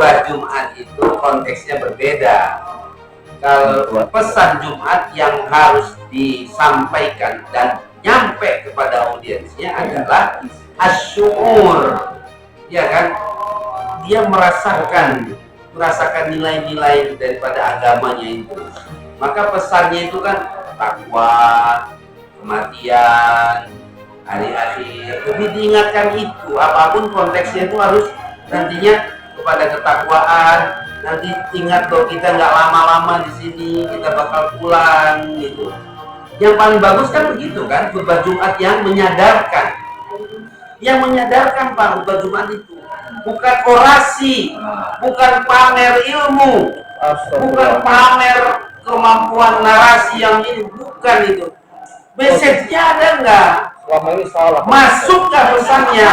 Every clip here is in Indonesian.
khutbah Jumat itu konteksnya berbeda. Kalau pesan Jumat yang harus disampaikan dan nyampe kepada audiensnya adalah asyukur, ya kan? Dia merasakan nilai-nilai daripada agamanya itu. Maka pesannya itu kan takwa, kematian, hari akhir. Lebih diingatkan itu, apapun konteksnya itu harus nantinya kepada ketakwaan. Nanti ingat loh, kita nggak lama-lama di sini, kita bakal pulang gitu. Yang paling bagus kan begitu kan, khutbah Jumat yang menyadarkan. Yang menyadarkan Pak, khutbah Jumat itu bukan orasi, bukan pamer ilmu, bukan pamer kemampuan narasi yang ini, bukan itu. Message-nya ada nggak? Selama ini salah. Masukkah pesannya?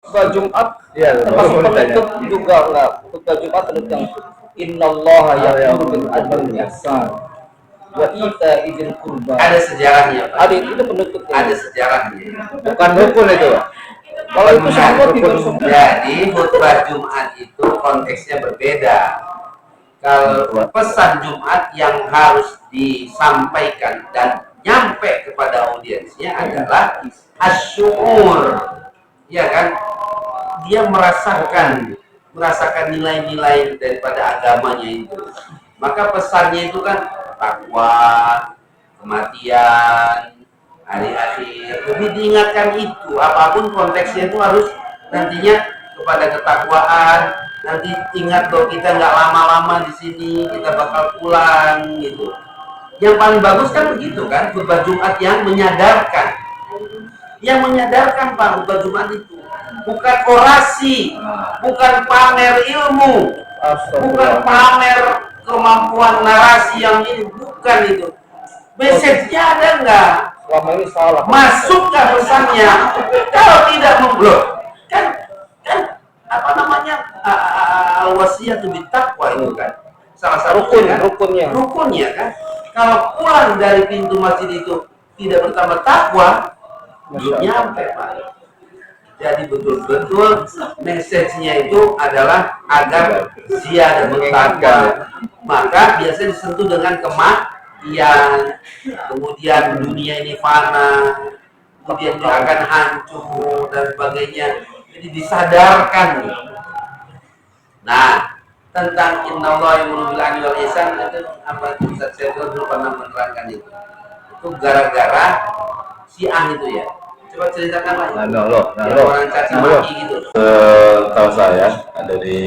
Khutbah Jumat Iya, termasuk penutup juga enggak? Khutbah Jumat penutup yang innallaha ya'muru bil adli wal ihsan wa ita'idzil qurba. Ada sejarahnya Pak. Ada itu penutup. Ada sejarahnya. Bukan rukun itu, Pak. Kalau itu semua tidak semua. Jadi khutbah Jumat itu konteksnya berbeda. Kalau pesan Jumat yang harus disampaikan dan nyampe kepada audiensnya adalah asyukur, ya kan? Dia merasakan nilai-nilai daripada agamanya itu. Maka pesannya itu kan takwa, kematian, hari akhir. Lebih diingatkan itu, apapun konteksnya itu harus nantinya kepada ketakwaan. Nanti ingat loh, kita nggak lama-lama di sini, kita bakal pulang gitu. Yang paling bagus kan begitu kan, khutbah Jumat yang menyadarkan. Yang menyadarkan Pak, khutbah Jumat itu bukan orasi, bukan pamer ilmu, bukan pamer kemampuan narasi yang ini, bukan itu. Message-nya ada nggak? Selama ini salah. Masukkah pesannya? Kalau tidak memblok, kan apa namanya, al-wasiyatu bittaqwa itu kan salah satu rukunnya kan. Kalau pulang dari pintu masjid itu tidak bertambah takwa, belum nyampe Pak. Jadi betul-betul message-nya itu adalah agar ziyadah bertakwa. Maka biasanya disentuh dengan kematian, kemudian dunia ini fana, kemudian dia akan hancur dan sebagainya. Jadi disadarkan. Nah, tentang innallaha ya'muru bil adli wal ihsan itu apa, Ustaz saya dulu pernah menerangkan itu. Itu gara-gara Syiah itu ya. Coba ceritakan lagi. Orang caci maki gitu. Tahu saya dari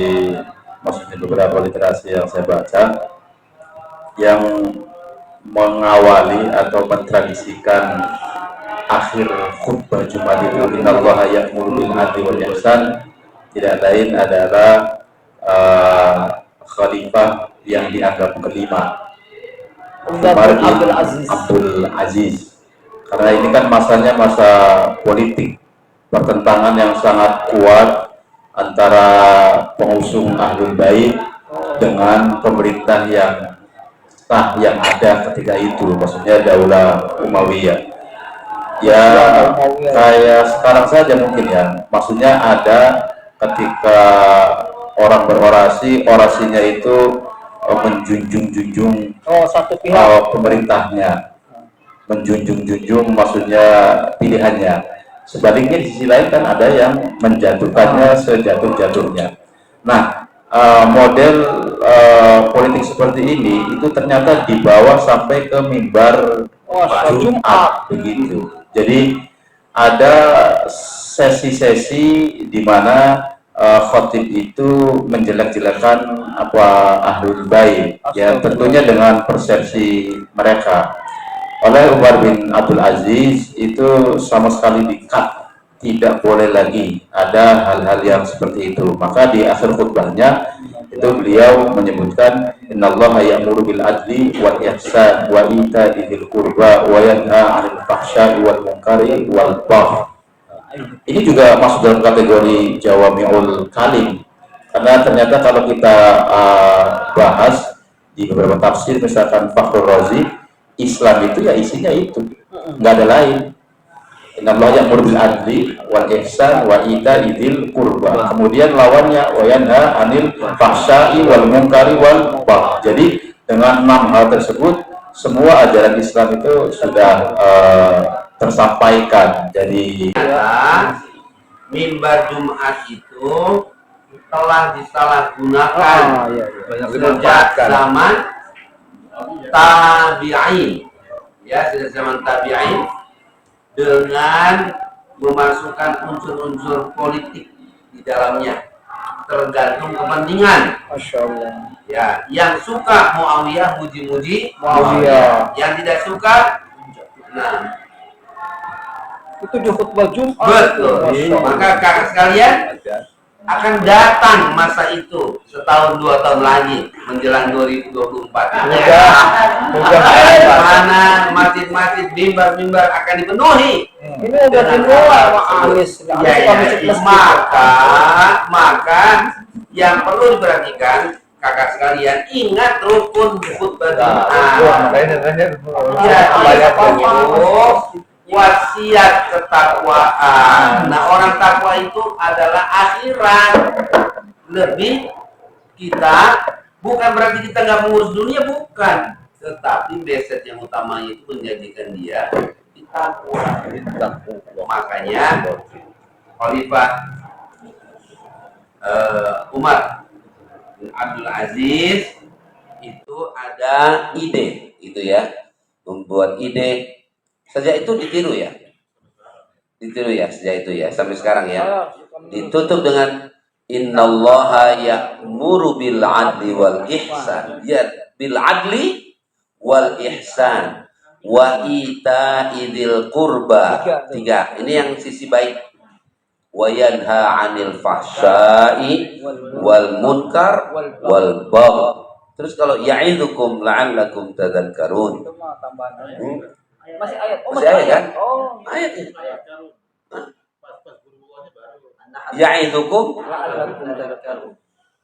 maksudnya beberapa literasi yang saya baca yang mengawali atau mentradisikan akhir khutbah Jumat itu innallaha ya'muru bil adli wal ihsan tidak lain adalah khalifah yang dianggap kelima, Umar bin Abdul Aziz. Karena ini kan masanya masa politik, pertentangan yang sangat kuat antara pengusung Ahlul Bait dengan pemerintah yang sah yang ada ketika itu, maksudnya Daulah Umayyah. Ya kayak sekarang saja mungkin ya, maksudnya ada ketika orang berorasi, orasinya itu menjunjung satu pihak pemerintahnya, menjunjung maksudnya pilihannya. Sebaliknya di sisi lain kan ada yang menjatuhkannya sejatuh-jatuhnya. Nah, model politik seperti ini itu ternyata dibawa sampai ke mimbar Jumat begitu. Jadi ada sesi-sesi di mana khotib itu menjelek-jelekan apa Ahlul Bait, ya tentunya dengan persepsi mereka. Oleh Umar bin Abdul Aziz itu sama sekali di-cut, tidak boleh lagi ada hal-hal yang seperti itu. Maka di akhir khutbahnya itu beliau menyebutkan innallaha ya'muru bil adli wal ihsan wa ita'i dzil qurba wa yanha 'anil fahsya'i wal munkari wal baghi. Ini juga masuk dalam kategori jawami'ul kalim, karena ternyata kalau kita bahas di beberapa tafsir, misalkan Fakhrul Razi Islam itu ya isinya itu, nggak ada lain. Innallaha ya'muru bil adli wal ihsan wa ita'i dzil qurba. Kemudian lawannya wa yanha 'anil fahsya'i wal munkari wal baghi. Jadi dengan 6 hal tersebut semua ajaran Islam itu sudah tersampaikan. Jadi mimbar Jumat itu telah disalahgunakan sejak zaman tabi'in, ya, sejak zaman tabi'in, dengan memasukkan unsur-unsur politik di dalamnya, tergantung kepentingan. Masya Allah. Ya, yang suka Muawiyah muji-muji Muawiyah. yang tidak suka, nah, Itu di khutbah Jumat. betul. Maka kakak sekalian, akan datang masa itu setahun 2 tahun lagi menjelang 2024. Mana masjid-masjid, mimbar-mimbar akan dipenuhi. Ini udah dimulai Pak Anies. Maka yang perlu diperhatikan kakak sekalian, ingat rukun khutbah Jumat. Wasiat ketakwaan. Nah, orang takwa itu adalah akhirat. Lebih kita, bukan berarti kita nggak mengurus dunia, bukan. Tetapi basic yang utamanya itu menjadikan dia takwa. Makanya Khalifah Umar bin Abdul Aziz itu ada ide, itu ya, membuat ide. Sejak itu ditiru ya, sejak itu ya, sampai sekarang ya. Ditutup dengan innallaha ya'muru bil adli wal ihsan. Ya, bil adli wal ihsan wa ita'idil qurba. 3. Ini yang sisi baik. Wa yanha 'anil fahsya'i wal munkar wal baghi. Terus kalau ya'idukum la'allakum tadhakkarun. Masih ayat. Masih ayat kan? Oh, ayat ini. Ya'idukum,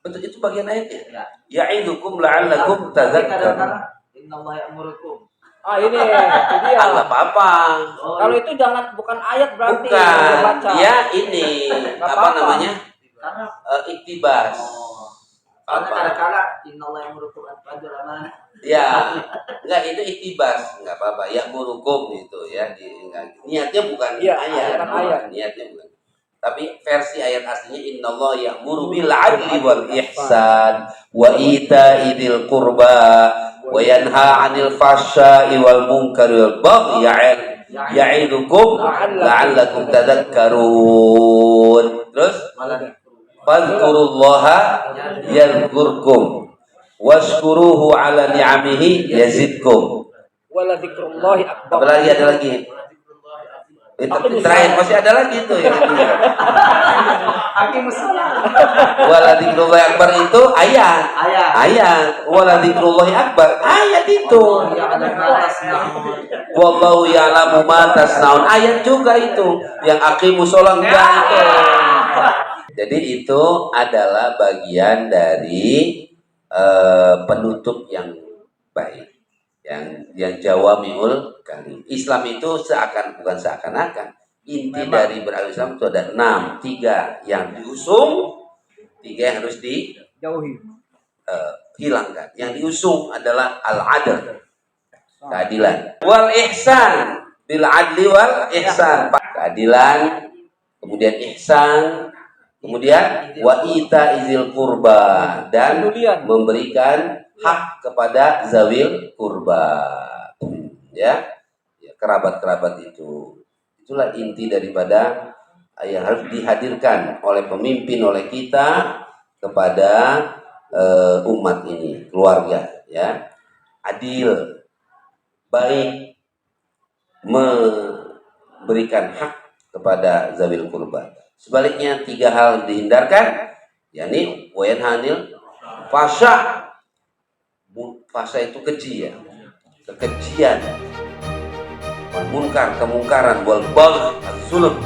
betul, itu bagian ayatnya. Ya'idukum la'allakum tadhakkarun. Innallaha ya'murukum. ini dia. Enggak apa-apa. Kalau itu bukan ayat berarti. Bukan. Baca. Ya ini apa namanya? Karena Iktibas. kadang-kadang innallaha ya'murukum an tu'addu al-amanah. Ya, enggak, itu iktibas, enggak apa-apa. Ya murukum itu ya, niatnya bukan ayat, niatnya bukan. Tapi versi ayat aslinya innallaha ya'muru bil 'adli wal ihsan wa ita'idil qurba wa yanha 'anil fahsya'i wal munkari wal baghi ya'idukum la'allakum tadhakkarun. Terus fadhkurullaha yadhkurkum washkuruhu ala ni'amihi yazidkum. Wala dzikrullahi akbar. Apalagi ada lagi. Itu terakhir masih ada lagi itu ya. Wala dzikrullahi akbar itu ayat. Wala dzikrullahi akbar ayat itu. Wallahu ya'lamu ma tasnaun ayat juga itu. Yang aqimus shalah enggak itu. Jadi itu adalah bagian dari penutup yang baik, yang jawamiul kalim. Islam itu bukan seakan-akan. Inti dari berislam itu ada 6, 3 yang diusung, 3 yang harus dijauhi, hilangkan. Yang diusung adalah al-adl, keadilan, wal ihsan, bil adli wal ihsan, keadilan, kemudian ihsan, kemudian wa ita'izil qurba, dan memberikan hak kepada zawil qurba, ya kerabat-kerabat itu. Itulah inti daripada yang harus dihadirkan oleh pemimpin, oleh kita kepada umat ini, keluarga, ya, adil, baik, memberikan hak kepada zawil qurba. Sebaliknya 3 hal dihindarkan, yakni wayanhanil fasya. Fasya itu keji, ya, kekejian, munkar, kemungkaran, wal bagh, az-zulm,